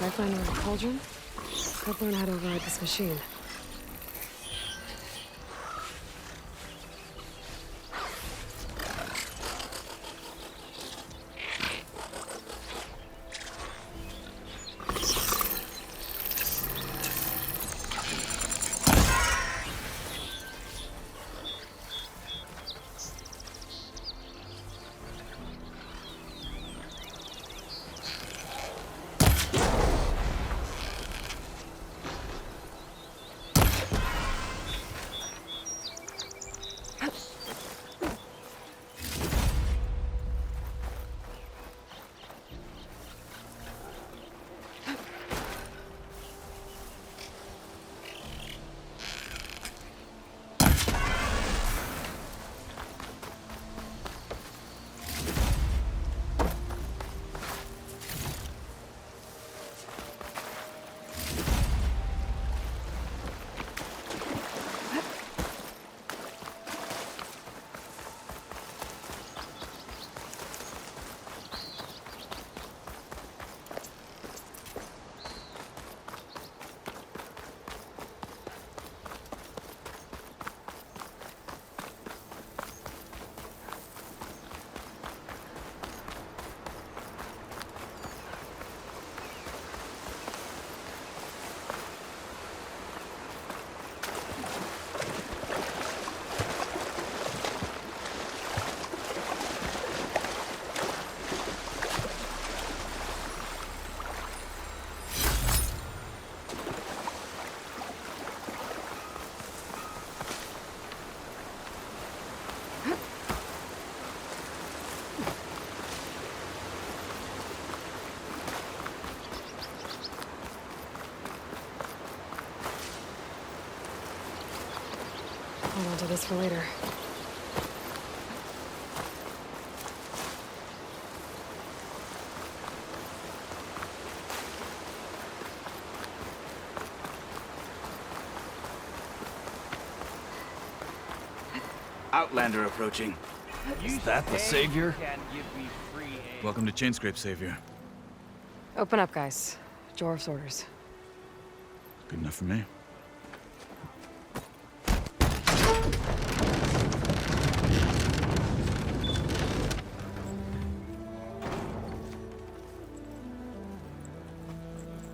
I find a cauldron, I'd learn how to ride this machine. Hold on to this for later. Outlander approaching. Is that the Savior? Welcome to Chainscrape, Savior. Open up, guys. Jorv's orders. Good enough for me.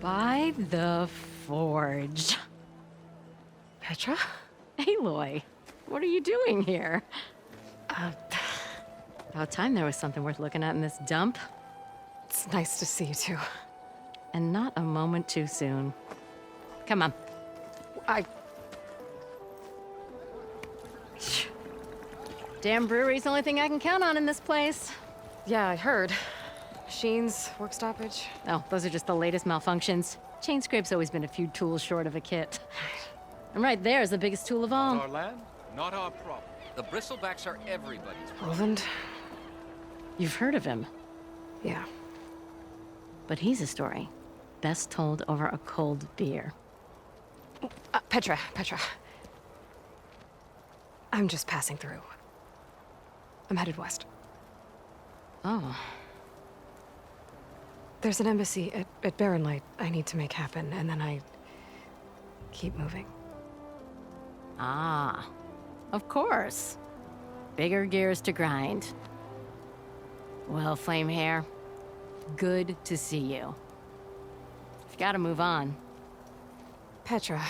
By the Forge. Petra? Aloy, what are you doing here? About time there was something worth looking at in this dump. It's nice to see you too. And not a moment too soon. Come on. Damn brewery's the only thing I can count on in this place. Yeah, I heard. Machines, work stoppage. Oh, those are just the latest malfunctions. Chainscrape's always been a few tools short of a kit. And right there is the biggest tool of all. Our land, not our problem. The bristlebacks are everybody's problem. Roland? You've heard of him, Yeah. but he's a story best told over a cold beer. Petra. I'm just passing through. I'm headed west. Oh, There's an embassy at Barren Light I need to make happen, and then I keep moving. ah, of course. Bigger gears to grind. Well, Flamehair, good to see you. You've got to move on. Petra.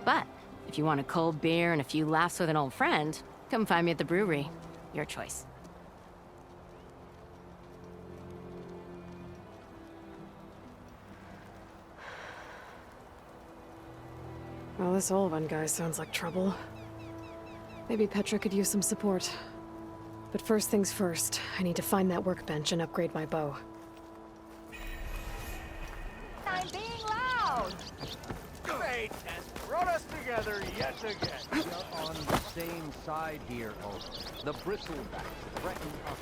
But if you want a cold beer and a few laughs with an old friend, come find me at the brewery. Your choice. Well, this Olvan guy sounds like trouble. Maybe Petra could use some support. But first things first, I need to find that workbench and upgrade my bow. I'm being loud! Fate has brought us together yet again. We're on the same side here, Oak. The bristlebacks threaten us.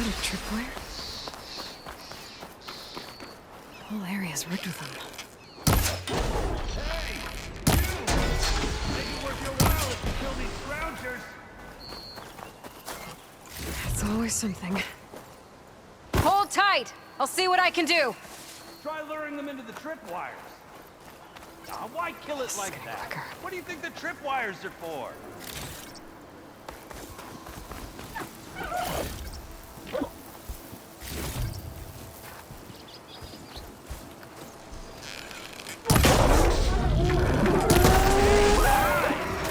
a tripwire? The whole area's rigged with them. Hey! You! Make it worth your while if you kill these scroungers. It's always something. Hold tight. I'll see what I can do. Try luring them into the tripwires. Ah, why kill it like that? quicker. What do you think the tripwires are for?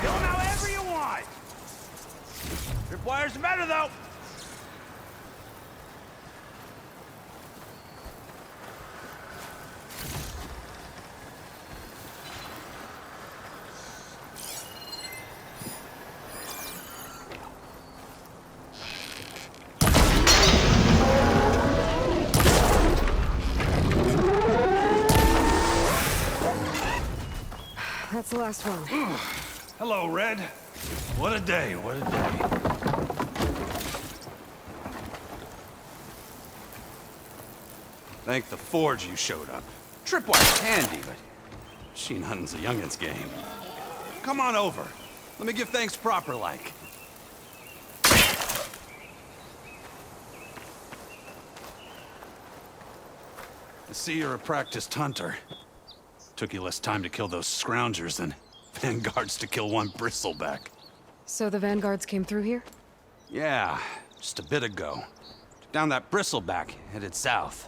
Kill them however you want. Tripwires are better though. That's the last one. Hello, Red. What a day, what a day. Thank the Forge you showed up. Tripwire's handy, but machine hunting's a youngin's game. Come on over. Let me give thanks proper like. I see you're a practiced hunter. Took you less time to kill those scroungers than vanguards to kill one bristleback. So the vanguards came through here? Yeah, just a bit ago. Down that bristleback, headed south.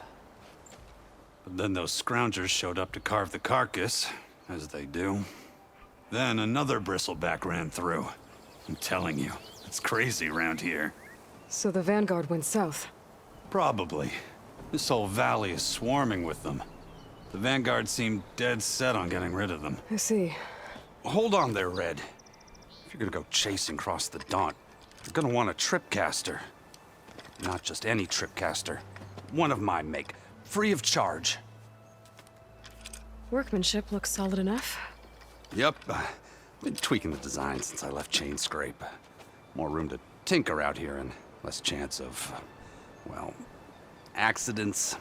But then those scroungers showed up to carve the carcass, as they do. Then another bristleback ran through. I'm telling you, it's crazy around here. So the vanguard went south. Probably. This whole valley is swarming with them. The vanguard seemed dead set on getting rid of them. I see. Hold on there, Red. If you're gonna go chasing across the Daunt, you're gonna want a tripcaster. Not just any tripcaster. One of my make. Free of charge. Workmanship looks solid enough. Yep. Been tweaking the design since I left Chain Scrape. More room to tinker out here and less chance of, well, accidents.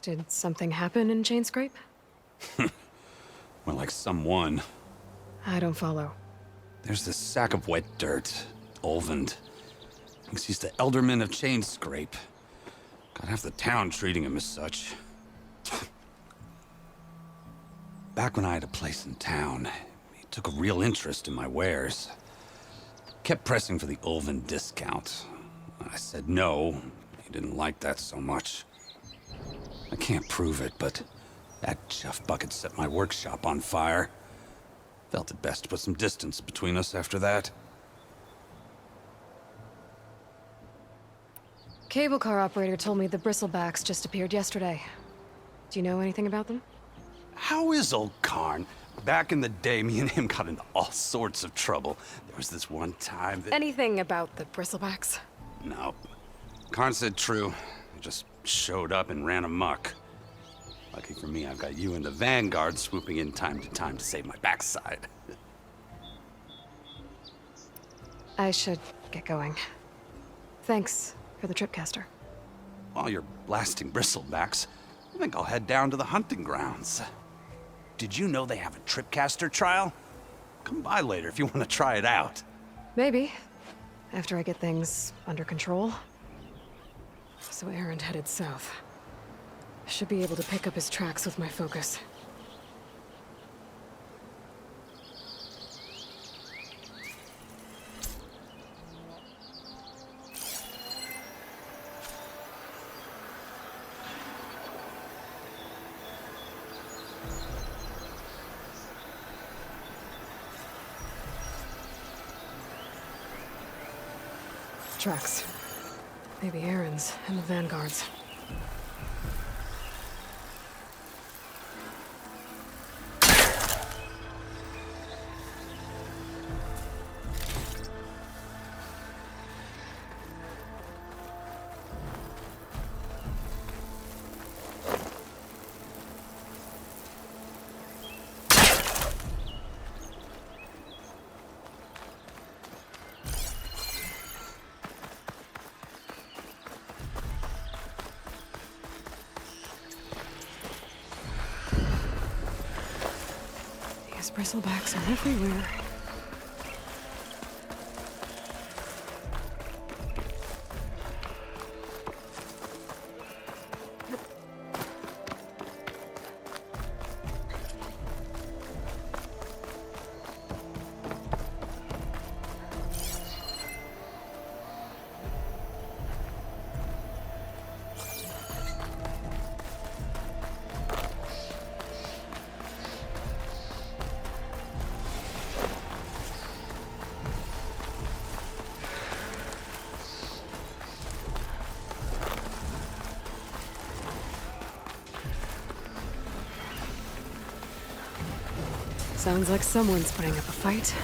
Did something happen in Chain Scrape? Well, like someone. I don't follow. There's this sack of wet dirt. Olvend. Thinks he's the Elderman of Chain Scrape. Got half the town treating him as such. Back when I had a place in town, he took a real interest in my wares. Kept pressing for the Olvend discount. I said no. He didn't like that so much. I can't prove it, but that chuff bucket set my workshop on fire. Felt it best to put some distance between us after that. Cable car operator told me the bristlebacks just appeared yesterday. Do you know anything about them? How is old Karn? Back in the day, me and him got into all sorts of trouble. There was this one time that... Anything about the bristlebacks? No. Karn said true. He just showed up and ran amok. Lucky for me, I've got you and the Vanguard swooping in time to save my backside. I should get going. Thanks for the tripcaster. While you're blasting bristlebacks, I think I'll head down to the hunting grounds. Did you know they have a tripcaster trial? Come by later if you want to try it out. Maybe. After I get things under control. So Aaron headed south. I should be able to pick up his tracks with my focus. Tracks. Maybe Aaron's and the Vanguard's. Those bristlebacks are everywhere. Sounds like someone's putting up a fight.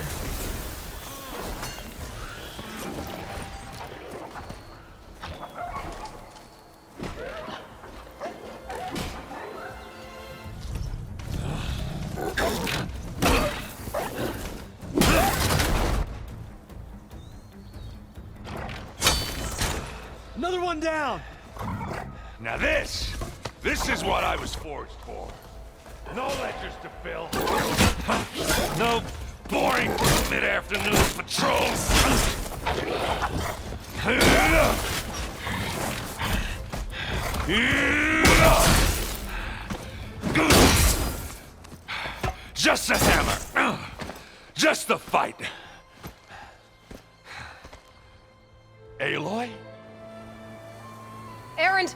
Another one down! Now this is what I was forged for. No ledgers to fill. No boring mid-afternoon patrols. Just a hammer. Just the fight. Aloy? Erend!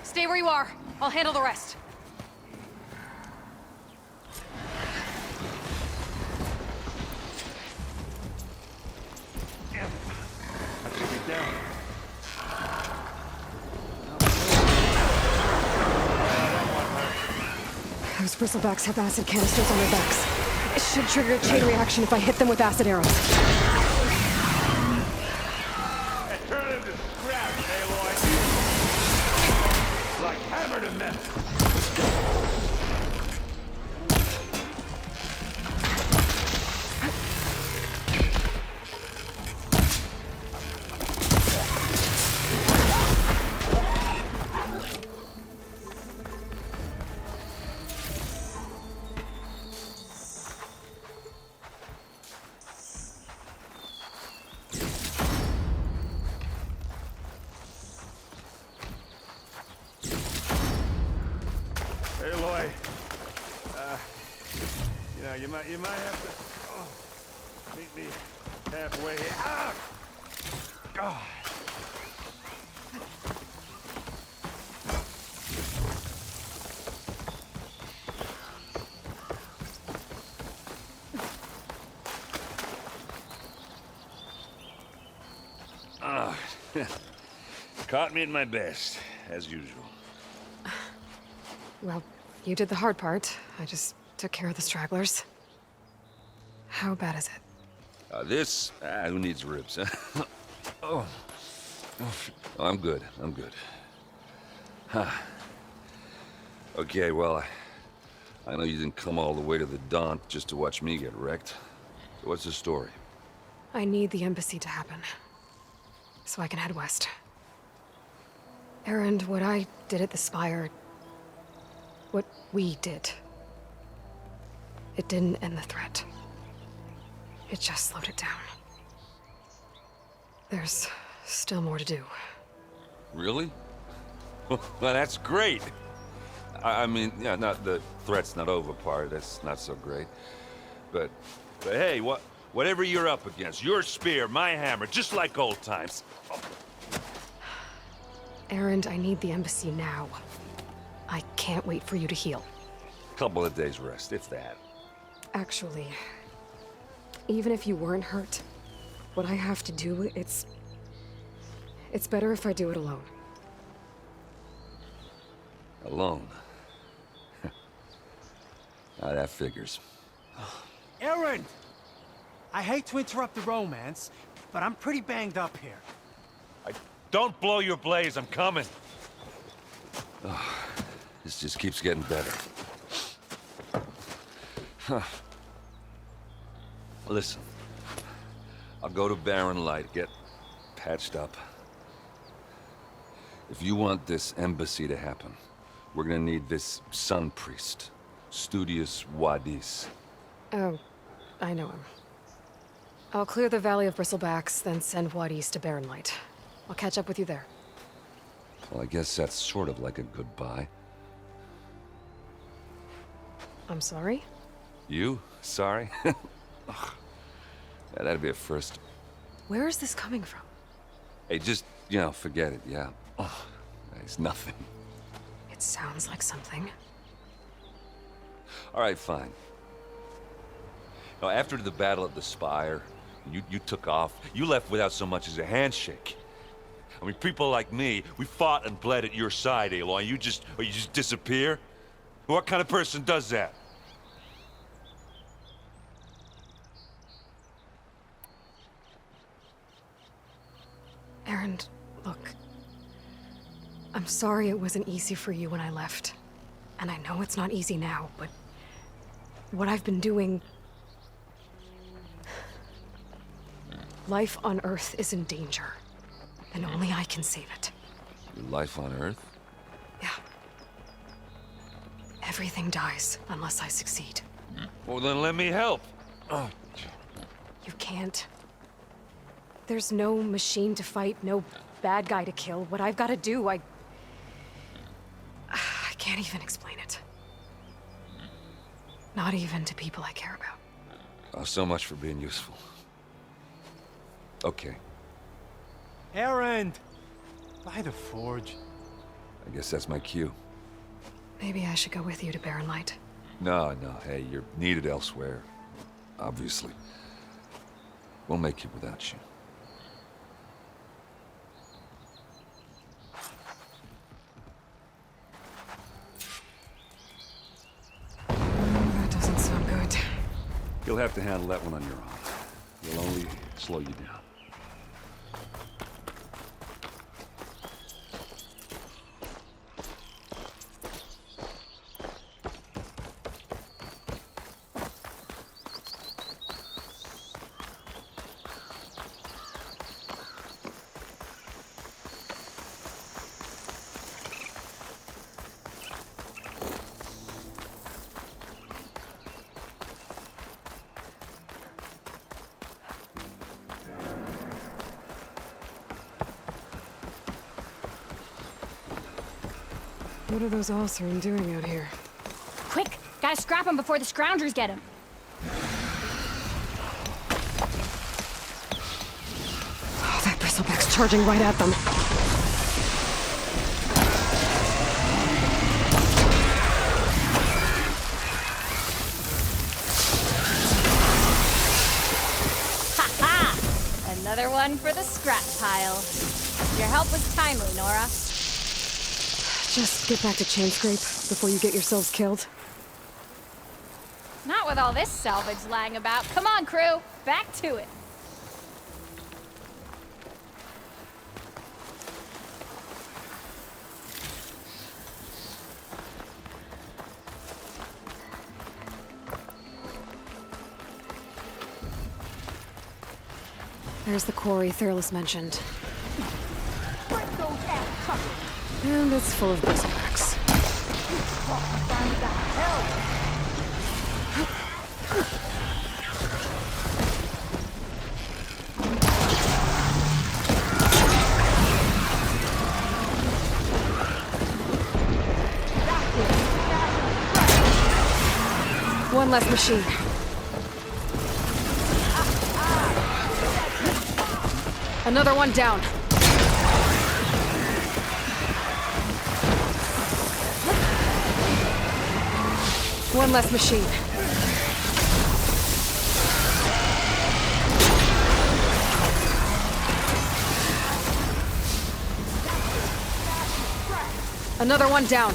Stay where you are. I'll handle the rest. Those bristlebacks have acid canisters on their backs. It should trigger a chain reaction if I hit them with acid arrows. Turn him to scrap, Aloy. Like hammer to metal. Aloy, you might have to meet me halfway here. Ah! God. Caught me at my best, as usual. Well, you did the hard part. I just took care of the stragglers. How bad is it? Who needs ribs, huh? Oh. I'm good, I'm good. Huh. Okay, well, I know you didn't come all the way to the Daunt just to watch me get wrecked. So what's the story? I need the embassy to happen, so I can head west. Erend, what I did at the Spire, what we did, it didn't end the threat. It just slowed it down. There's still more to do. Really? Well, that's great. I mean, yeah, not the threat's not over part, that's not so great. But hey, whatever you're up against, your spear, my hammer, just like old times. Erend, I need the embassy now. I can't wait for you to heal. Couple of days rest, if that. Actually, even if you weren't hurt, what I have to do, it's better if I do it alone. Alone? That figures. Erend! I hate to interrupt the romance, but I'm pretty banged up here. Don't blow your blaze, I'm coming. This just keeps getting better. Huh. Listen, I'll go to Barren Light, get patched up. If you want this embassy to happen, we're gonna need this sun priest, Studius Wadis. Oh, I know him. I'll clear the Valley of Bristlebacks, then send Wadis to Barren Light. I'll catch up with you there. Well, I guess that's sort of like a goodbye. I'm sorry? You? Sorry? Ugh. Yeah, that'd be a first. Where is this coming from? Hey, just, forget it, yeah. Oh, it's nothing. It sounds like something. All right, fine. Now, after the Battle of the Spire, you took off. You left without so much as a handshake. I mean, people like me, we fought and bled at your side, Aloy. You just disappear? What kind of person does that? Aaron, look. I'm sorry it wasn't easy for you when I left. And I know it's not easy now, but what I've been doing... Life on Earth is in danger. And only I can save it. Your life on Earth? Yeah. Everything dies unless I succeed. Well, then let me help. Oh. You can't. There's no machine to fight, no bad guy to kill. What I've got to do, I can't even explain it. Not even to people I care about. Oh, so much for being useful. Okay. Erend! By the forge. I guess that's my cue. Maybe I should go with you to Barren Light. No, hey, you're needed elsewhere. Obviously. We'll make it without you. That doesn't sound good. You'll have to handle that one on your own. It'll only slow you down. What are those Allsern doing out here? Quick! Gotta scrap him before the Scroungers get him. Oh, that bristleback's charging right at them. Ha-ha! Another one for the scrap pile. Your help was timely, Nora. Just get back to Chainscrape before you get yourselves killed. Not with all this salvage lying about. Come on, crew. Back to it. There's the quarry Thurles mentioned. And it's full of bristlebacks. One less machine. Another one down. One less machine. Another one down.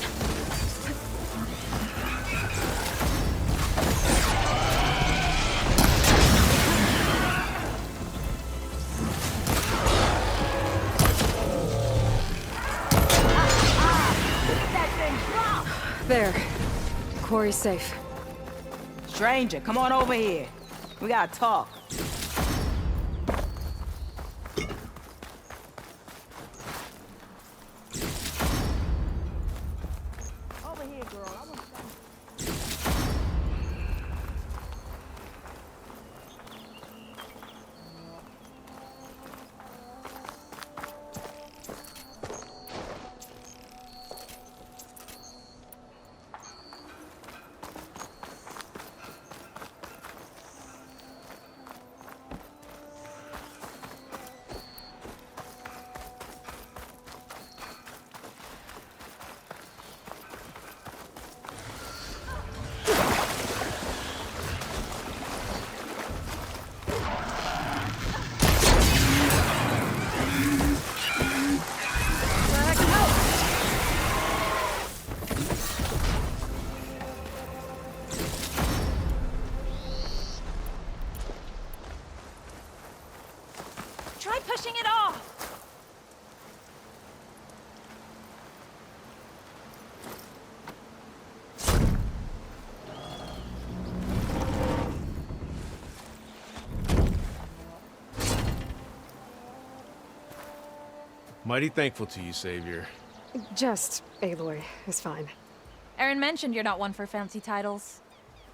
Corey's safe. Stranger, come on over here. We gotta talk. Over here, girl. I want to... Try pushing it off! Mighty thankful to you, Savior. Just Aloy is fine. Aaron mentioned you're not one for fancy titles.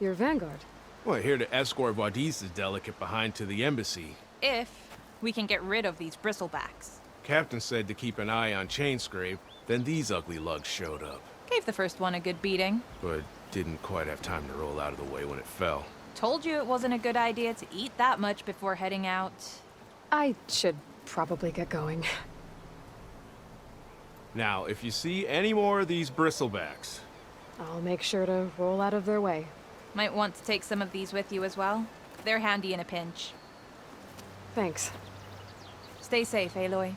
You're Vanguard. Well, here to escort Wadis' delicate behind to the embassy. If we can get rid of these bristlebacks. Captain said to keep an eye on Chainscrape, then these ugly lugs showed up. Gave the first one a good beating. But didn't quite have time to roll out of the way when it fell. Told you it wasn't a good idea to eat that much before heading out. I should probably get going. Now, if you see any more of these bristlebacks... I'll make sure to roll out of their way. Might want to take some of these with you as well. They're handy in a pinch. Thanks. Stay safe, Aloy.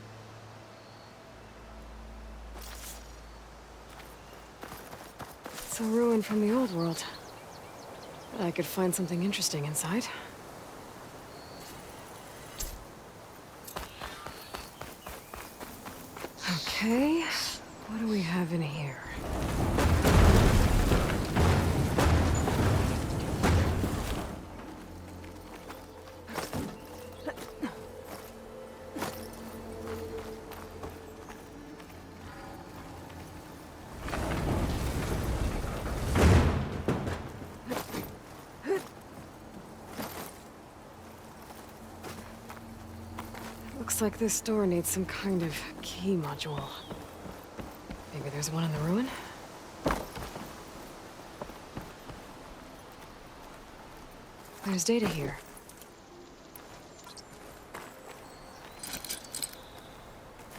It's a ruin from the old world. Bet I could find something interesting inside. Okay, what do we have in here? Looks like this door needs some kind of key module. Maybe there's one in the ruin? There's data here.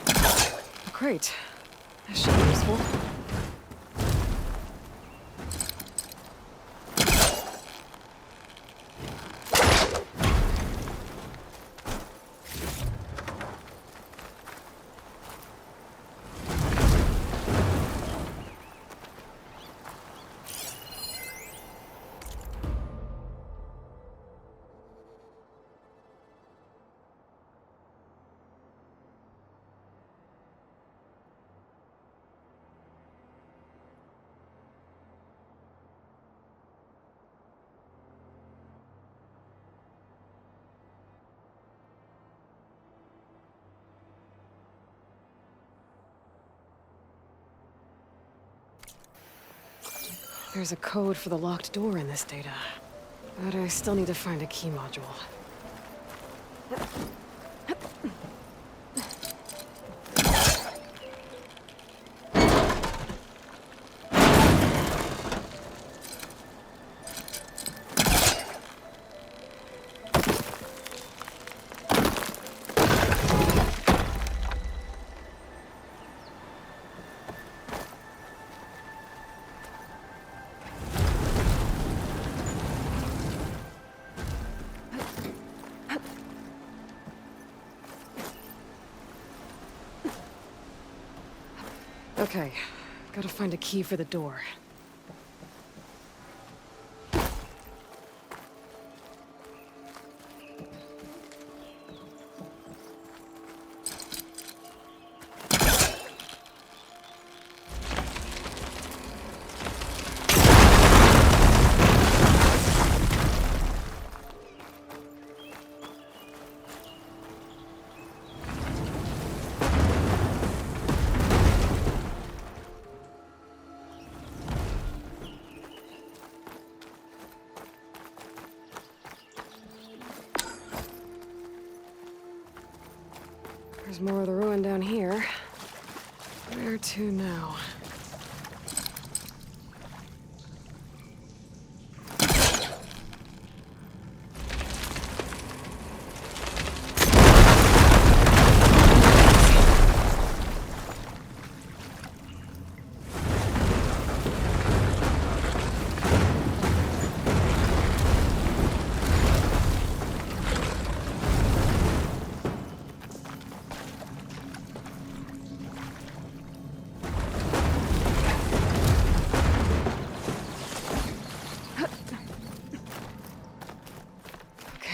A crate. That should be useful. There's a code for the locked door in this data. But I still need to find a key module. Okay, gotta find a key for the door. There's more of the ruin down here. Where to now?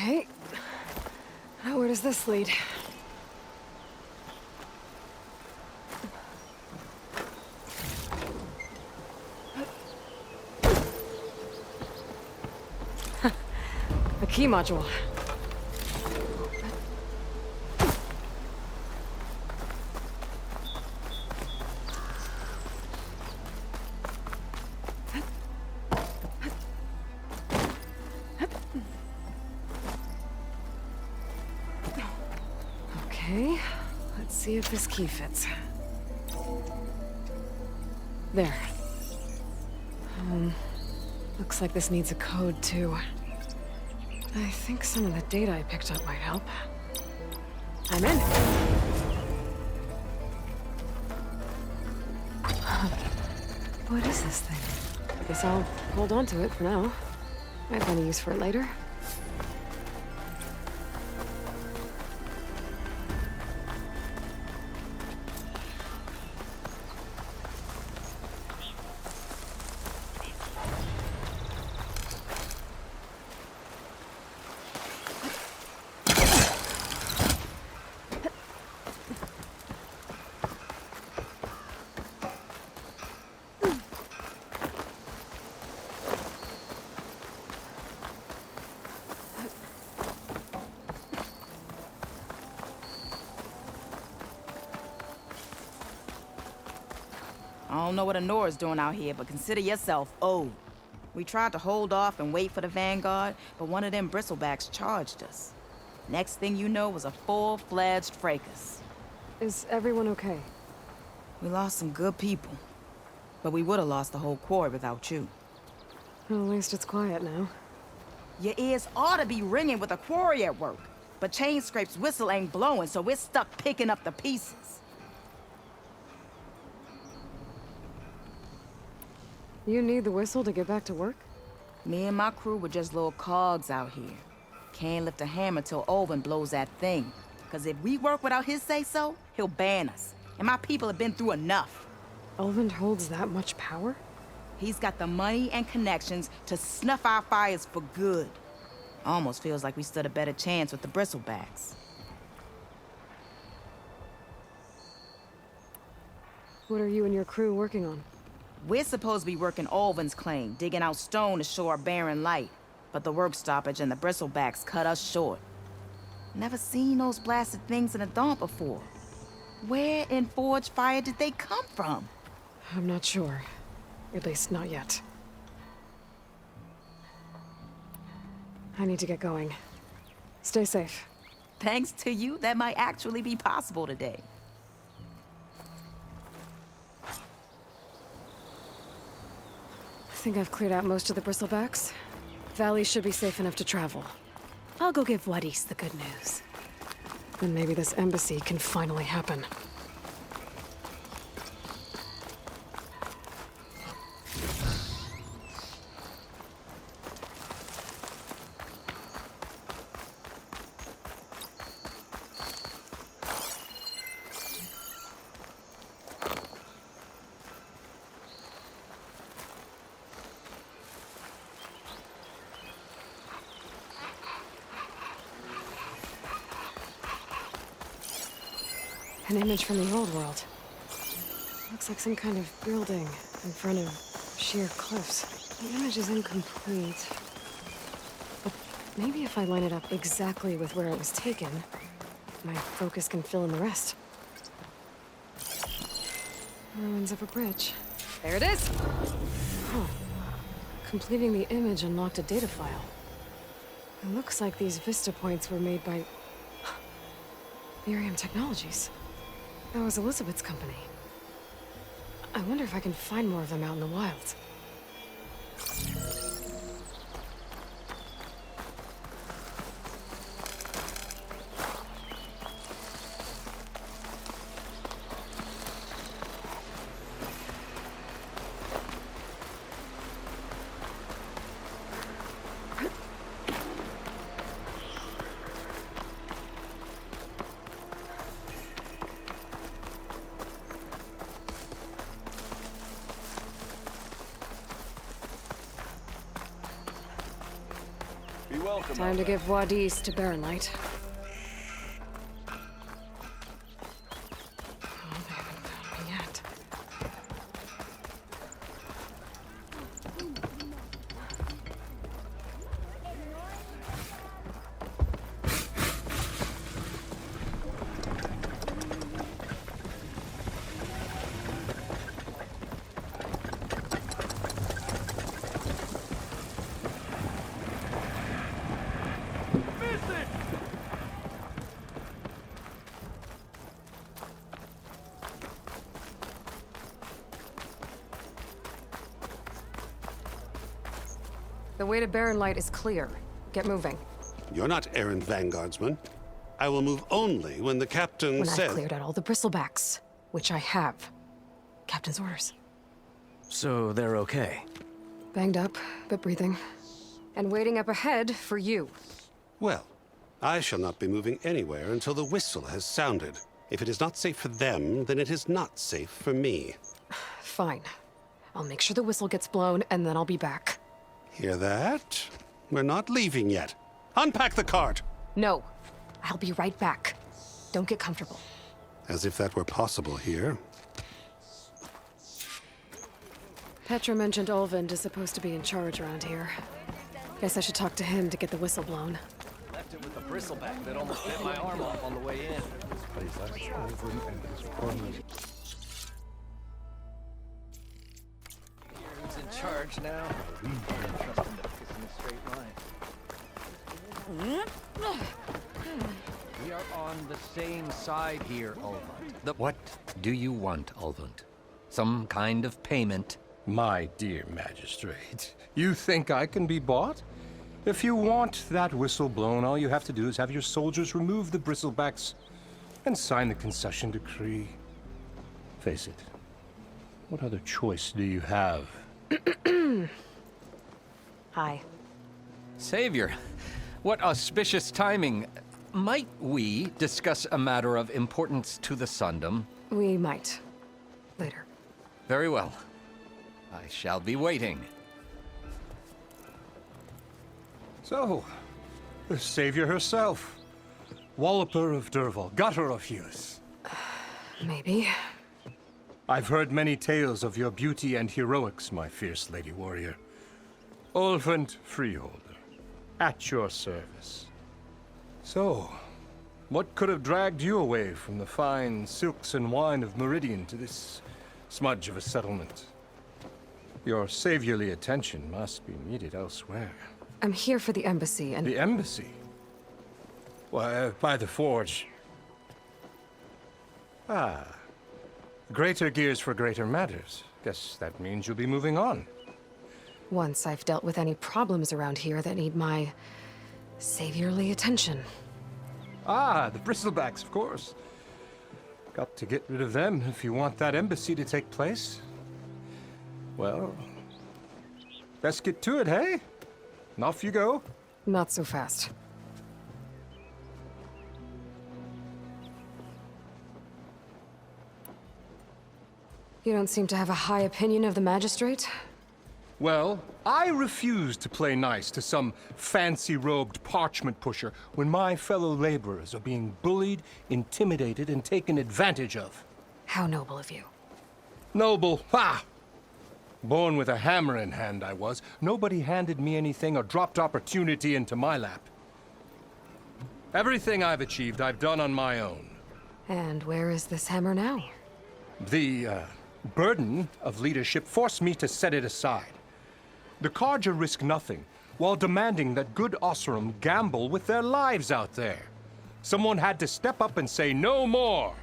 Okay. Now where does this lead? A key module. Okay, let's see if this key fits. There. Looks like this needs a code, too. I think some of the data I picked up might help. I'm in. What is this thing? I guess I'll hold on to it for now. I have any use for it later. I don't know what Honora's doing out here, but consider yourself owed. We tried to hold off and wait for the Vanguard, but one of them bristlebacks charged us. Next thing you know was a full-fledged fracas. Is everyone okay? We lost some good people, but we would have lost the whole quarry without you. Well, at least it's quiet now. Your ears ought to be ringing with a quarry at work, but Chainscrape's whistle ain't blowing, so we're stuck picking up the pieces. You need the whistle to get back to work? Me and my crew were just little cogs out here. Can't lift a hammer till Olvin blows that thing. Cause if we work without his say-so, he'll ban us. And my people have been through enough. Olvin holds that much power? He's got the money and connections to snuff our fires for good. Almost feels like we stood a better chance with the bristlebacks. What are you and your crew working on? We're supposed to be working Olvin's claim, digging out stone to show our barren light. But the work stoppage and the bristlebacks cut us short. Never seen those blasted things in a dump before. Where in Forge Fire did they come from? I'm not sure. At least not yet. I need to get going. Stay safe. Thanks to you, that might actually be possible today. I think I've cleared out most of the bristlebacks. Valley should be safe enough to travel. I'll go give Wadis the good news. Then maybe this embassy can finally happen. An image from the old world. Looks like some kind of building in front of sheer cliffs. The image is incomplete. But maybe if I line it up exactly with where it was taken, my focus can fill in the rest. Ruins of a bridge. There it is! Huh. Completing the image unlocked a data file. It looks like these vista points were made by... Miriam Technologies. That was Elizabeth's company. I wonder if I can find more of them out in the wild. Time to give Wadis to Baronlight. Oh, they haven't found me yet. The way to Baronlight is clear. Get moving. You're not errand vanguardsman. I will move only when the captain When says... I've cleared out all the bristlebacks, which I have. Captain's orders. So they're okay? Banged up, but breathing. And waiting up ahead for you. Well, I shall not be moving anywhere until the whistle has sounded. If it is not safe for them, then it is not safe for me. Fine. I'll make sure the whistle gets blown, and then I'll be back. Hear that? We're not leaving yet. Unpack the cart! No. I'll be right back. Don't get comfortable. As if that were possible here. Petra mentioned Olvind is supposed to be in charge around here. Guess I should talk to him to get the whistle blown. Left it with a bristleback that almost bit my arm off on the way in. Who's in charge now? Trust him to piss in a straight line. We are on the same side here, Olvund. What do you want, Olvund? Some kind of payment? My dear magistrate, you think I can be bought? If you want that whistle blown, all you have to do is have your soldiers remove the bristlebacks and sign the concession decree. Face it, what other choice do you have? Hi. Savior, what auspicious timing. Might we discuss a matter of importance to the Sundom? We might. Later. Very well. I shall be waiting. So, the savior herself. Walloper of Derval, gutter of Hughes. Maybe. I've heard many tales of your beauty and heroics, my fierce lady warrior. Olvund Freeholder, at your service. So, what could have dragged you away from the fine silks and wine of Meridian to this smudge of a settlement? Your saviorly attention must be needed elsewhere. I'm here for the embassy and... The embassy? Why, by the forge. Ah. Greater gears for greater matters. Guess that means you'll be moving on. Once I've dealt with any problems around here that need my saviorly attention. Ah, the bristlebacks, of course. Got to get rid of them if you want that embassy to take place. Well, let's get to it, hey? And off you go. Not so fast. You don't seem to have a high opinion of the magistrate? Well, I refuse to play nice to some fancy-robed parchment pusher when my fellow laborers are being bullied, intimidated, and taken advantage of. How noble of you. Noble? Ha! Born with a hammer in hand, I was. Nobody handed me anything or dropped opportunity into my lap. Everything I've achieved, I've done on my own. And where is this hammer now? The, burden of leadership forced me to set it aside. The Carja risk nothing, while demanding that good Osram gamble with their lives out there. Someone had to step up and say no more.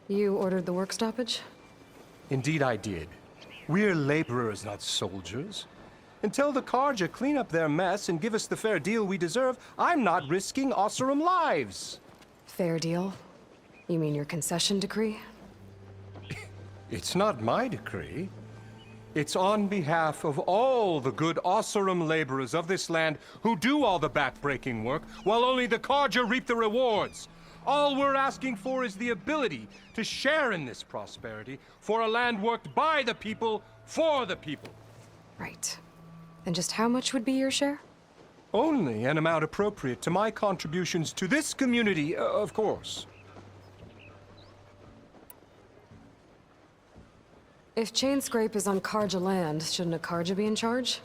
You ordered the work stoppage? Indeed I did. We're laborers, not soldiers. Until the Carja clean up their mess and give us the fair deal we deserve, I'm not risking Osseram lives. Fair deal? You mean your concession decree? It's not my decree. It's on behalf of all the good Osseram laborers of this land who do all the backbreaking work, while only the Carja reap the rewards. All we're asking for is the ability to share in this prosperity for a land worked by the people, for the people. Right. And just how much would be your share? Only an amount appropriate to my contributions to this community, of course. If Chainscrape is on Carja land, shouldn't a Carja be in charge?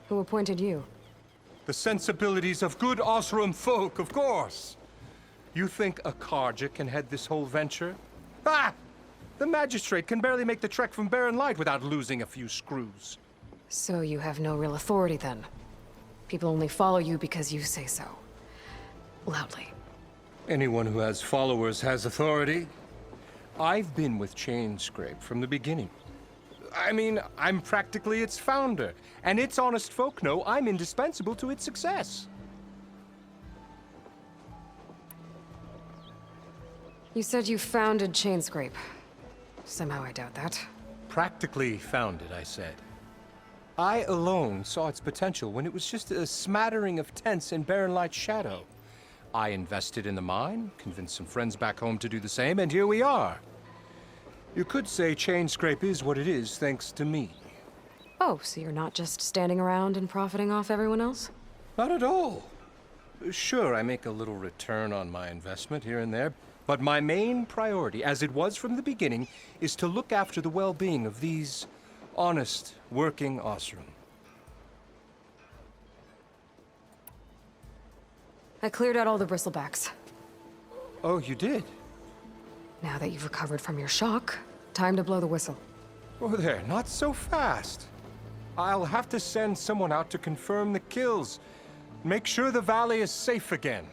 Who appointed you? The sensibilities of good Osseram folk, of course. You think a Carja can head this whole venture? Ah! The magistrate can barely make the trek from Barren Light without losing a few screws. So you have no real authority then? People only follow you because you say so. Loudly. Anyone who has followers has authority. I've been with Chainscrape from the beginning. I mean, I'm practically its founder, and its honest folk know I'm indispensable to its success. You said you founded Chainscrape. Somehow I doubt that. Practically founded, I said. I alone saw its potential when it was just a smattering of tents in Barren Light's shadow. I invested in the mine, convinced some friends back home to do the same, and here we are. You could say Chainscrape is what it is thanks to me. Oh, so you're not just standing around and profiting off everyone else? Not at all. Sure, I make a little return on my investment here and there, but my main priority, as it was from the beginning, is to look after the well-being of these honest, working Osseram. I cleared out all the bristlebacks. Oh, you did? Now that you've recovered from your shock, time to blow the whistle. Oh, there, not so fast. I'll have to send someone out to confirm the kills. Make sure the valley is safe again.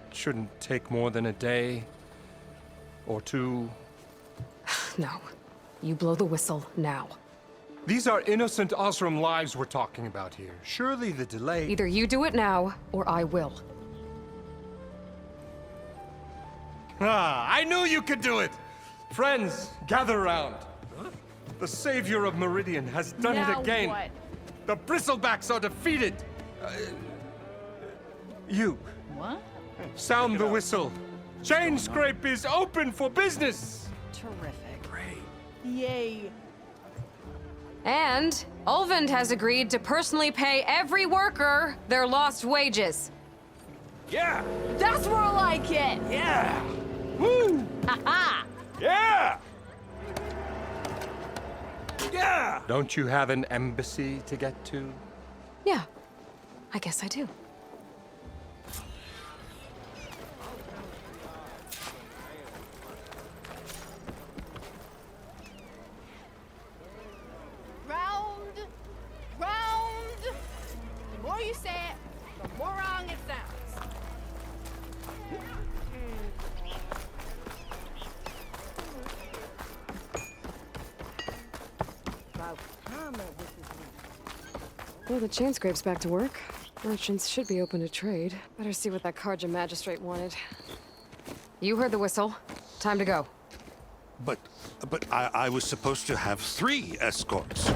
It shouldn't take more than a day or two. No. You blow the whistle now. These are innocent Osseram lives we're talking about here. Surely the delay... Either you do it now, or I will. Ah, I knew you could do it! Friends, gather around. The savior of Meridian has done it again. What? The bristlebacks are defeated. You. What? Sound the whistle. Chainscrape is open for business. Terrific. Great. Yay. And Ulvund has agreed to personally pay every worker their lost wages. Yeah! That's more like it! Yeah! Woo! Ha-ha! Yeah! Yeah! Don't you have an embassy to get to? Yeah, I guess I do. Round, round. The more you say it, the more wrong it sounds. Well, the Chainscrape's back to work. Merchants should be open to trade. Better see what that Carja magistrate wanted. You heard the whistle. Time to go. But I was supposed to have 3 escorts.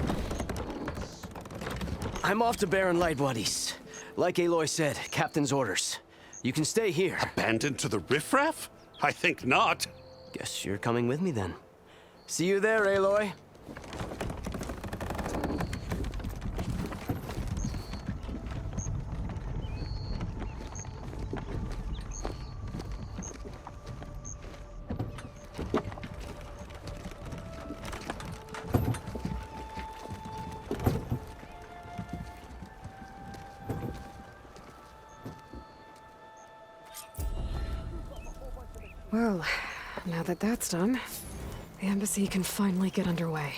I'm off to Barren Light, buddies. Like Aloy said, Captain's orders. You can stay here. Abandoned to the riffraff? I think not. Guess you're coming with me then. See you there, Aloy. Well, now that that's done, the embassy can finally get underway.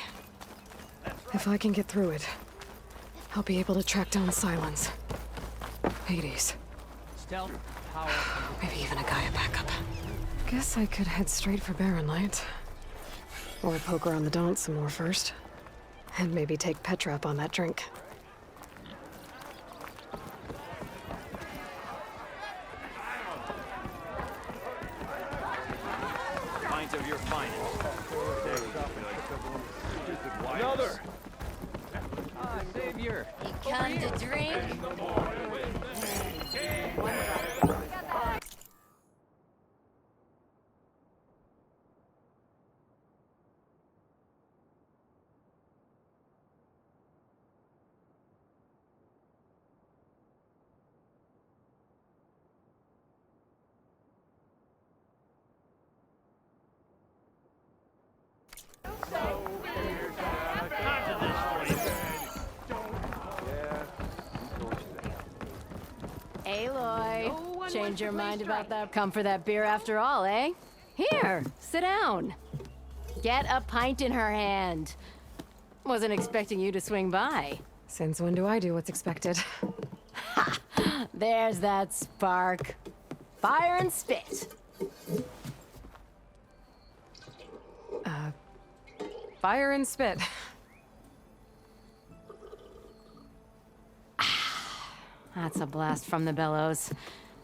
If I can get through it, I'll be able to track down Silence. Hades. Stealth, power. Maybe even a Gaia backup. Guess I could head straight for Barren Light. Or poke around the Daunt some more first. And maybe take Petra up on that drink. Pint of your finest. Another! Ah, Savior. You come to drink? Aloy, change your mind about that? Come for that beer after all, eh? Here, sit down. Get a pint in her hand. Wasn't expecting you to swing by. Since when do I do what's expected? Ha! There's that spark. Fire and spit. Fire and spit. That's a blast from the bellows.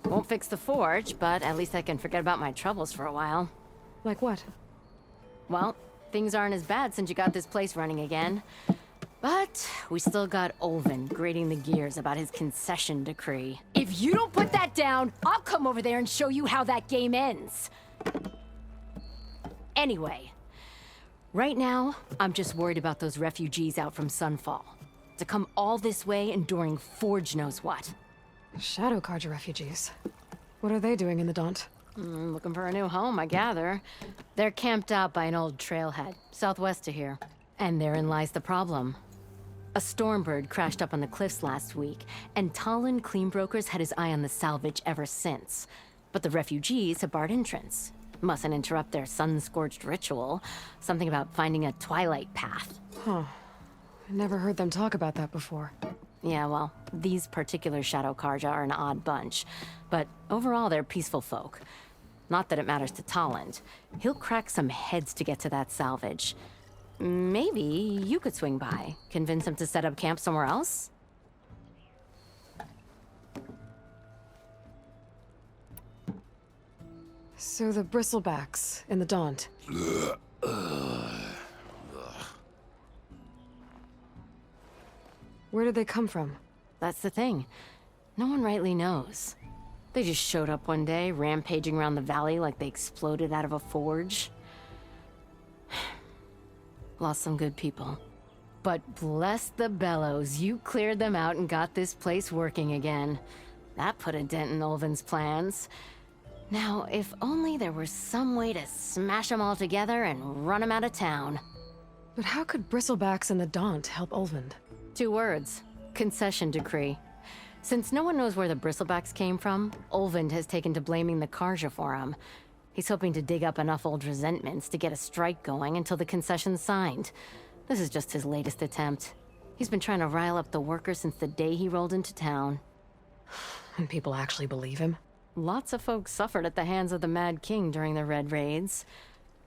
Won't fix the forge, but at least I can forget about my troubles for a while. Like what? Well, things aren't as bad since you got this place running again. But we still got Olvin grating the gears about his concession decree. If you don't put that down, I'll come over there and show you how that game ends. Anyway, right now, I'm just worried about those refugees out from Sunfall. To come all this way enduring Forge knows what. Shadow Carja refugees. What are they doing in the Daunt? Looking for a new home, I gather. They're camped out by an old trailhead, southwest of here. And therein lies the problem. A Stormbird crashed up on the cliffs last week, and Talon Cleanbrokers had his eye on the salvage ever since. But the refugees have barred entrance. Mustn't interrupt their sun-scorched ritual. Something about finding a twilight path. Huh. I never heard them talk about that before. Yeah, well, these particular Shadow Carja are an odd bunch. But overall, they're peaceful folk. Not that it matters to Talland. He'll crack some heads to get to that salvage. Maybe you could swing by, convince him to set up camp somewhere else? So the bristlebacks in the Daunt. Where did they come from? That's the thing. No one rightly knows. They just showed up one day, rampaging around the valley like they exploded out of a forge. Lost some good people. But bless the bellows, you cleared them out and got this place working again. That put a dent in Olvin's plans. Now, if only there were some way to smash them all together and run them out of town. But how could bristlebacks in the Daunt help Olvind? 2 words. Concession decree. Since no one knows where the bristlebacks came from, Olvind has taken to blaming the Carja for them. He's hoping to dig up enough old resentments to get a strike going until the concession's signed. This is just his latest attempt. He's been trying to rile up the workers since the day he rolled into town. And people actually believe him? Lots of folks suffered at the hands of the Mad King during the Red Raids.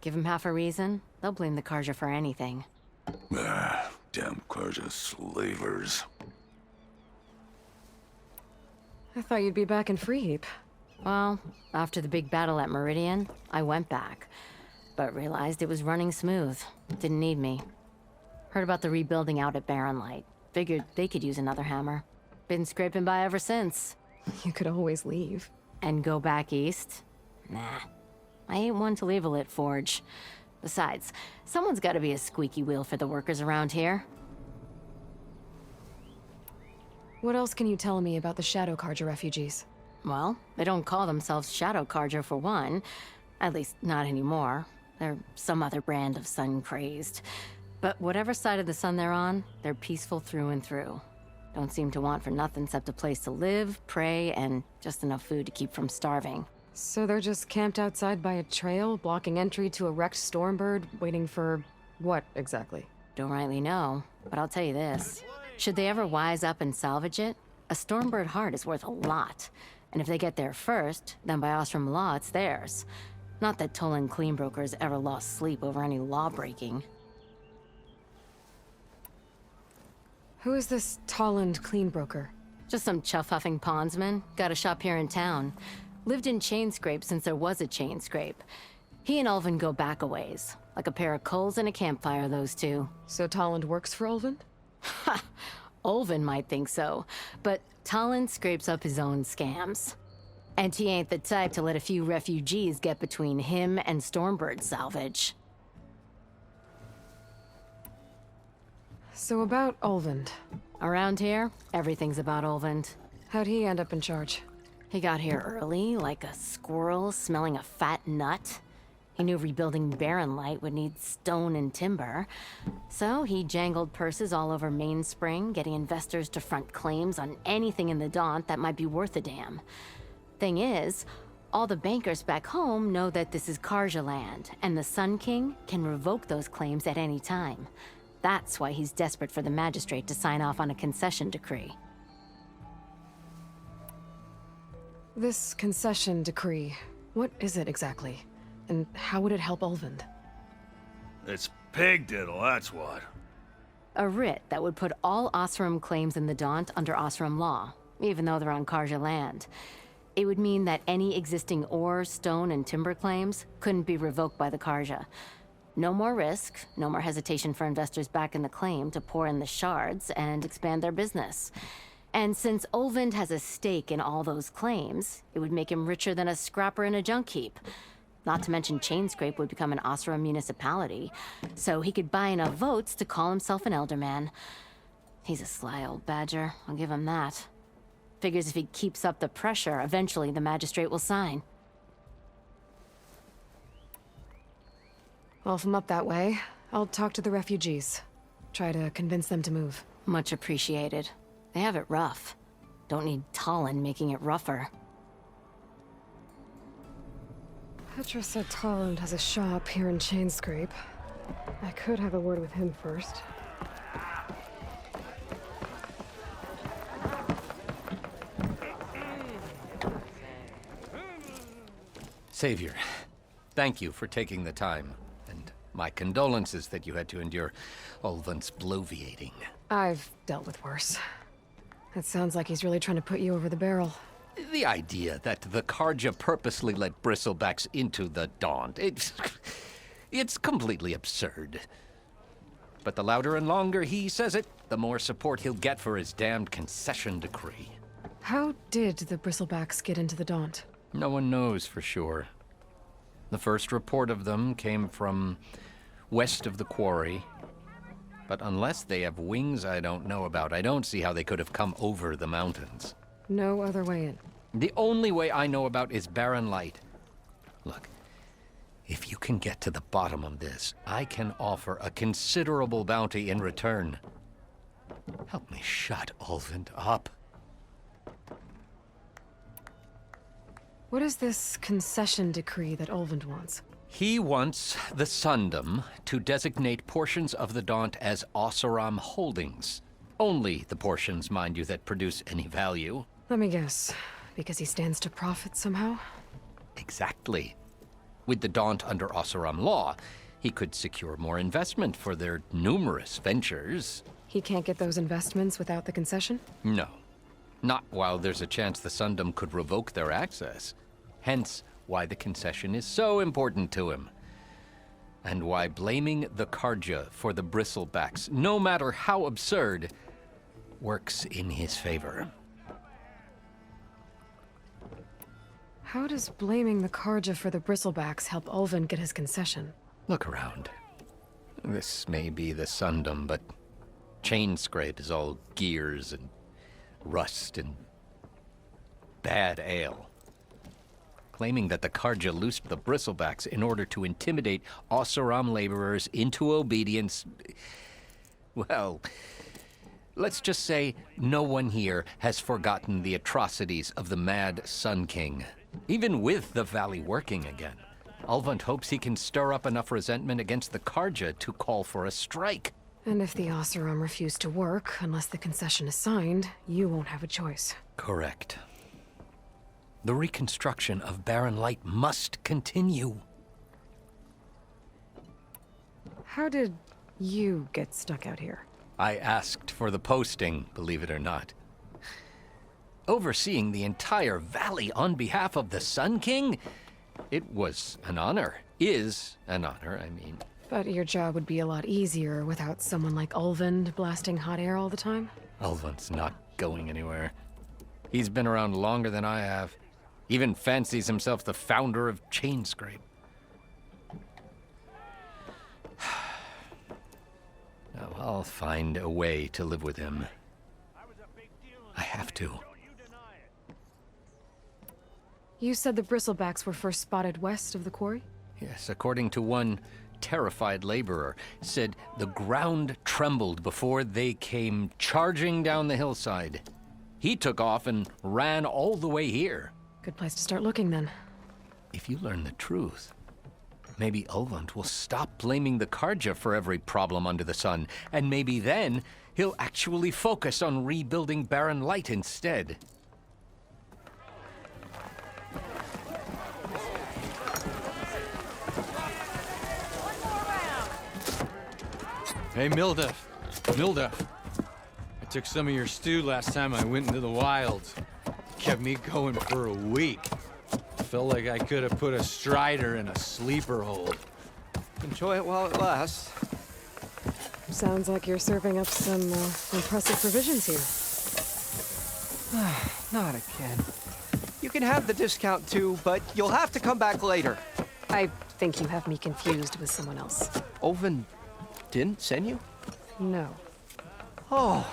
Give him half a reason, they'll blame the Carja for anything. Damn Carja slavers. I thought you'd be back in Freeheap. Well, after the big battle at Meridian, I went back. But realized it was running smooth. Didn't need me. Heard about the rebuilding out at Barren Light. Figured they could use another hammer. Been scraping by ever since. You could always leave. And go back east? Nah. I ain't one to leave a lit forge. Besides, someone's gotta be a squeaky wheel for the workers around here. What else can you tell me about the Shadow Carja refugees? Well, they don't call themselves Shadow Carja for one. At least, not anymore. They're some other brand of sun-crazed. But whatever side of the sun they're on, they're peaceful through and through. Don't seem to want for nothing except a place to live, pray, and just enough food to keep from starving. So they're just camped outside by a trail, blocking entry to a wrecked Stormbird, waiting for what exactly? Don't rightly know, but I'll tell you this. Should they ever wise up and salvage it, A Stormbird heart is worth a lot. And if they get there first, then by Ostrom law, it's theirs. Not that Tolan Cleanbroker's ever lost sleep over any law breaking. Who is this Tolland Cleanbroker? Just some chuff-huffing pondsman. Got a shop here in town. Lived in Chainscrape since there was a Chainscrape. He and Ulvin go back a ways. Like a pair of coals and a campfire, those two. So Tolland works for Ulvin? Ha! Ulvin might think so, but Tolland scrapes up his own scams. And he ain't the type to let a few refugees get between him and Stormbird salvage. So about Ulvin. Around here, everything's about Ulvin. How'd he end up in charge? He got here early, like a squirrel smelling a fat nut. He knew rebuilding Barren Light would need stone and timber. So he jangled purses all over Mainspring, getting investors to front claims on anything in the Daunt that might be worth a damn. Thing is, all the bankers back home know that this is Karja land, and the Sun King can revoke those claims at any time. That's why he's desperate for the magistrate to sign off on a concession decree. This concession decree, what is it exactly? And how would it help Ulvin? It's pig diddle, that's what. A writ that would put all Osram claims in the Daunt under Osram law, even though they're on Karja land. It would mean that any existing ore, stone, and timber claims couldn't be revoked by the Karja. No more risk, no more hesitation for investors back in the claim to pour in the shards and expand their business. And since Ulvin has a stake in all those claims, it would make him richer than a scrapper in a junk heap. Not to mention Chainscrape would become an Osram municipality, so he could buy enough votes to call himself an elderman. He's a sly old badger, I'll give him that. Figures if he keeps up the pressure, eventually the magistrate will sign. Well, if I'm up that way, I'll talk to the refugees. Try to convince them to move. Much appreciated. They have it rough. Don't need Tolland making it rougher. Petra said Tolland has a shop here in Chainscrape. I could have a word with him first. Savior, thank you for taking the time. And my condolences that you had to endure Ulvin's bloviating. I've dealt with worse. It sounds like he's really trying to put you over the barrel. The idea that the Karja purposely let bristlebacks into the Daunt, it's completely absurd. But the louder and longer he says it, the more support he'll get for his damned concession decree. How did the Bristlebacks get into the Daunt? No one knows for sure. The first report of them came from west of the quarry. But unless they have wings I don't know about, I don't see how they could have come over the mountains. No other way in. The only way I know about is Barren Light. Look, if you can get to the bottom of this, I can offer a considerable bounty in return. Help me shut Ulvin up. What is this concession decree that Ulvin wants? He wants the Sundom to designate portions of the Daunt as Oseram holdings. Only the portions, mind you, that produce any value. Let me guess. Because he stands to profit somehow? Exactly. With the Daunt under Oseram law, he could secure more investment for their numerous ventures. He can't get those investments without the concession? No. Not while there's a chance the Sundom could revoke their access. Hence why the concession is so important to him. And why blaming the Karja for the bristlebacks, no matter how absurd, works in his favor. How does blaming the Karja for the Bristlebacks help Ulvin get his concession? Look around. This may be the Sundom, but Chainscrape is all gears and rust and bad ale. Claiming that the Karja loosed the Bristlebacks in order to intimidate Oseram laborers into obedience. Well, let's just say no one here has forgotten the atrocities of the mad Sun King. Even with the Valley working again, Ulvund hopes he can stir up enough resentment against the Karja to call for a strike. And if the Oseram refuse to work, unless the concession is signed, you won't have a choice. Correct. The reconstruction of Barren Light must continue. How did you get stuck out here? I asked for the posting, believe it or not. Overseeing the entire valley on behalf of the Sun King? It was an honor. Is an honor, I mean. But your job would be a lot easier without someone like Ulvund blasting hot air all the time? Ulvund's not going anywhere. He's been around longer than I have. Even fancies himself the founder of Chainscrape. Now, I'll find a way to live with him. I have to. You said the bristlebacks were first spotted west of the quarry? Yes, according to one terrified laborer, said the ground trembled before they came charging down the hillside. He took off and ran all the way here. Good place to start looking, then. If you learn the truth, maybe Ulvund will stop blaming the Karja for every problem under the sun, and maybe then he'll actually focus on rebuilding Barren Light instead. Hey, Milda. Milda. I took some of your stew last time I went into the wilds. Kept me going for a week. Felt like I could have put a strider in a sleeper hold. Enjoy it while it lasts. Sounds like you're serving up some impressive provisions here. Not again. You can have the discount too, but you'll have to come back later. I think you have me confused with someone else. Ulvund didn't send you? No. Oh,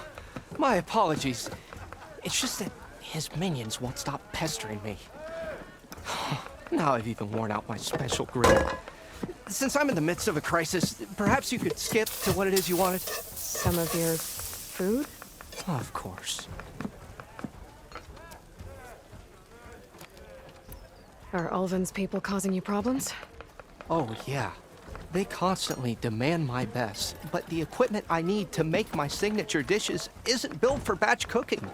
my apologies. It's just that his minions won't stop pestering me. Now I've even worn out my special grill. Since I'm in the midst of a crisis, perhaps you could skip to what it is you wanted? Some of your food? Of course. Are Ulvund's people causing you problems? Oh, yeah. They constantly demand my best, but the equipment I need to make my signature dishes isn't built for batch cooking.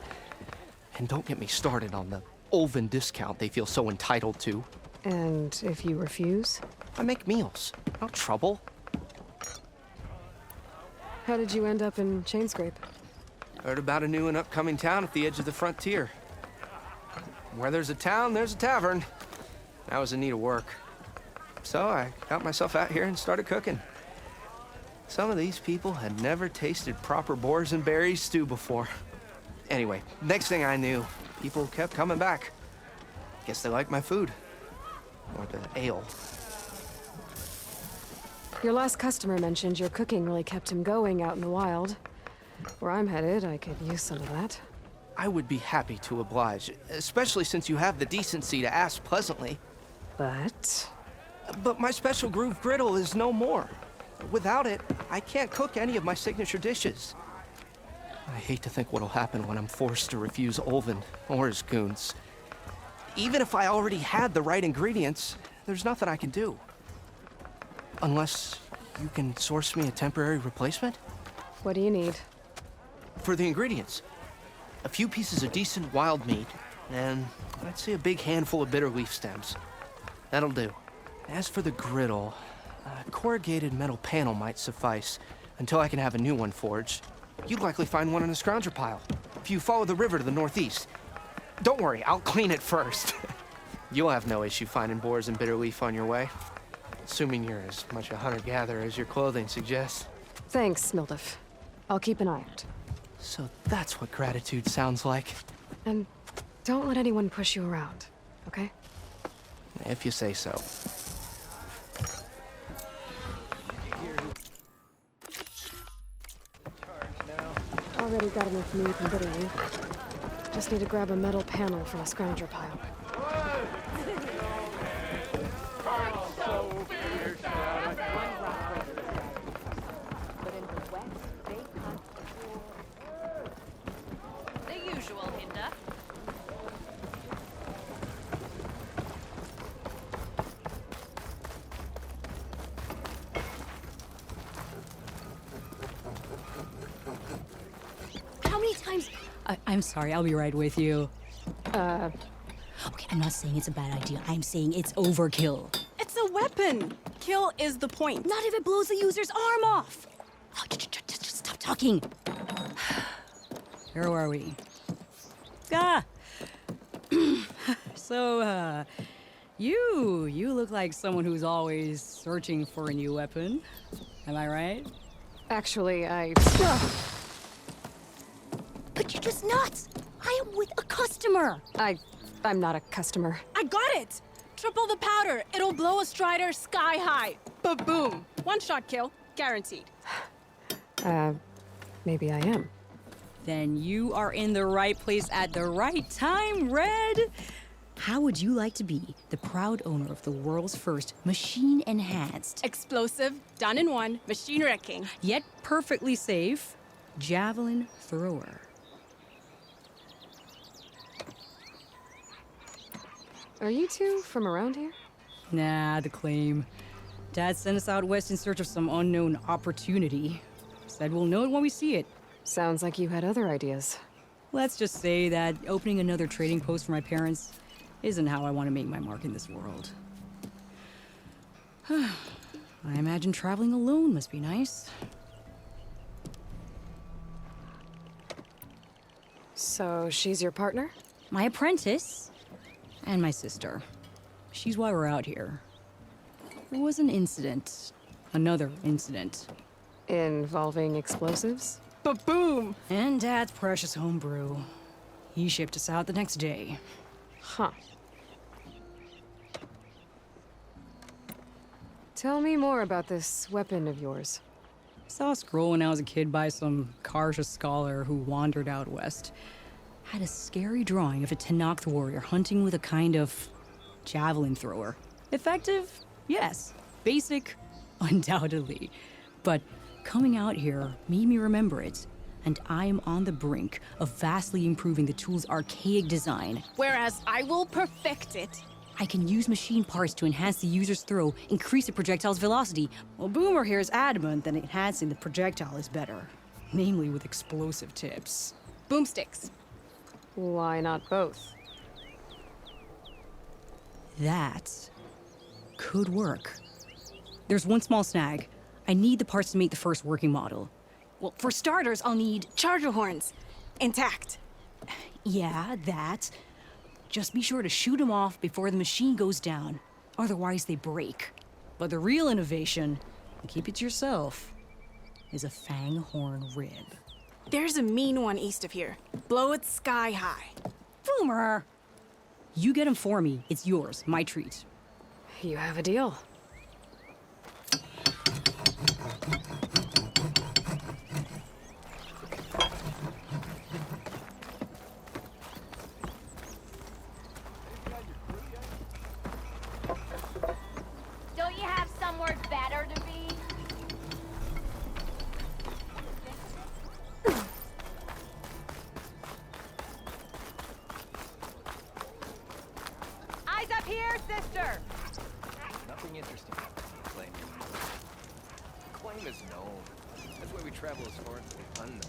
And don't get me started on the Ulvund discount they feel so entitled to. And if you refuse? I make meals, no trouble. How did you end up in Chainscrape? Heard about a new and upcoming town at the edge of the frontier. Where there's a town, there's a tavern. I was in need of work. So I got myself out here and started cooking. Some of these people had never tasted proper boars and berries stew before. Anyway, next thing I knew, people kept coming back. Guess they liked my food. Or the ale. Your last customer mentioned your cooking really kept him going out in the wild. Where I'm headed, I could use some of that. I would be happy to oblige, especially since you have the decency to ask pleasantly. But my special groove griddle is no more. Without it, I can't cook any of my signature dishes. I hate to think what'll happen when I'm forced to refuse Ulvund or his goons. Even if I already had the right ingredients, there's nothing I can do. Unless you can source me a temporary replacement? What do you need? For the ingredients, a few pieces of decent wild meat, and I'd say a big handful of bitter leaf stems. That'll do. As for the griddle, a corrugated metal panel might suffice until I can have a new one forged. You'd likely find one in a scrounger pile if you follow the river to the northeast. Don't worry, I'll clean it first. You'll have no issue finding boars and bitter leaf on your way. Assuming you're as much a hunter-gatherer as your clothing suggests. Thanks, Mildif. I'll keep an eye out. So that's what gratitude sounds like. And don't let anyone push you around, okay? If you say so. Already got enough meat and bitter leaf. Just need to grab a metal panel from a scrounger pile. The usual, Hinda. I'm sorry, I'll be right with you. Uh... Okay, I'm not saying it's a bad idea. I'm saying it's overkill. It's a weapon. Kill is the point. Not if it blows the user's arm off. Oh, just stop talking. Where are we? Ah! So, you look like someone who's always searching for a new weapon. Am I right? Actually, But you're just nuts! I am with a customer! I'm not a customer. I got it! Triple the powder. It'll blow a Strider sky high. Ba-boom. One-shot kill. Guaranteed. Maybe I am. Then you are in the right place at the right time, Red! How would you like to be the proud owner of the world's first machine-enhanced, explosive, done in one, machine wrecking, yet perfectly safe, javelin thrower? Are you two from around here? Nah, the claim. Dad sent us out west in search of some unknown opportunity. Said we'll know it when we see it. Sounds like you had other ideas. Let's just say that opening another trading post for my parents isn't how I want to make my mark in this world. I imagine traveling alone must be nice. So she's your partner? My apprentice and my sister. She's why we're out here. There was an incident. Another incident. Involving explosives? Ba-boom! And Dad's precious homebrew. He shipped us out the next day. Huh. Tell me more about this weapon of yours. Saw a scroll when I was a kid by some Karja scholar who wandered out west. Had a scary drawing of a Tenakth warrior hunting with a kind of javelin thrower. Effective? Yes. Basic? Undoubtedly. But coming out here made me remember it, and I am on the brink of vastly improving the tool's archaic design. Whereas I will perfect it. I can use machine parts to enhance the user's throw, increase the projectile's velocity. Well, Boomer here is adamant that enhancing the projectile is better. Namely with explosive tips. Boomsticks. Why not both? That could work. There's one small snag. I need the parts to make the first working model. Well, for starters, I'll need charger horns. Intact. Yeah, that. Just be sure to shoot them off before the machine goes down. Otherwise, they break. But the real innovation, and keep it to yourself, is a fang horn rib. There's a mean one east of here. Blow it sky high. Boomer! You get him for me. It's yours. My treat. You have a deal. Don't you have somewhere better to be? Eyes up here, sister! Nothing interesting happening in the claim anymore. The claim is known. That's why we travel as far as the unknown.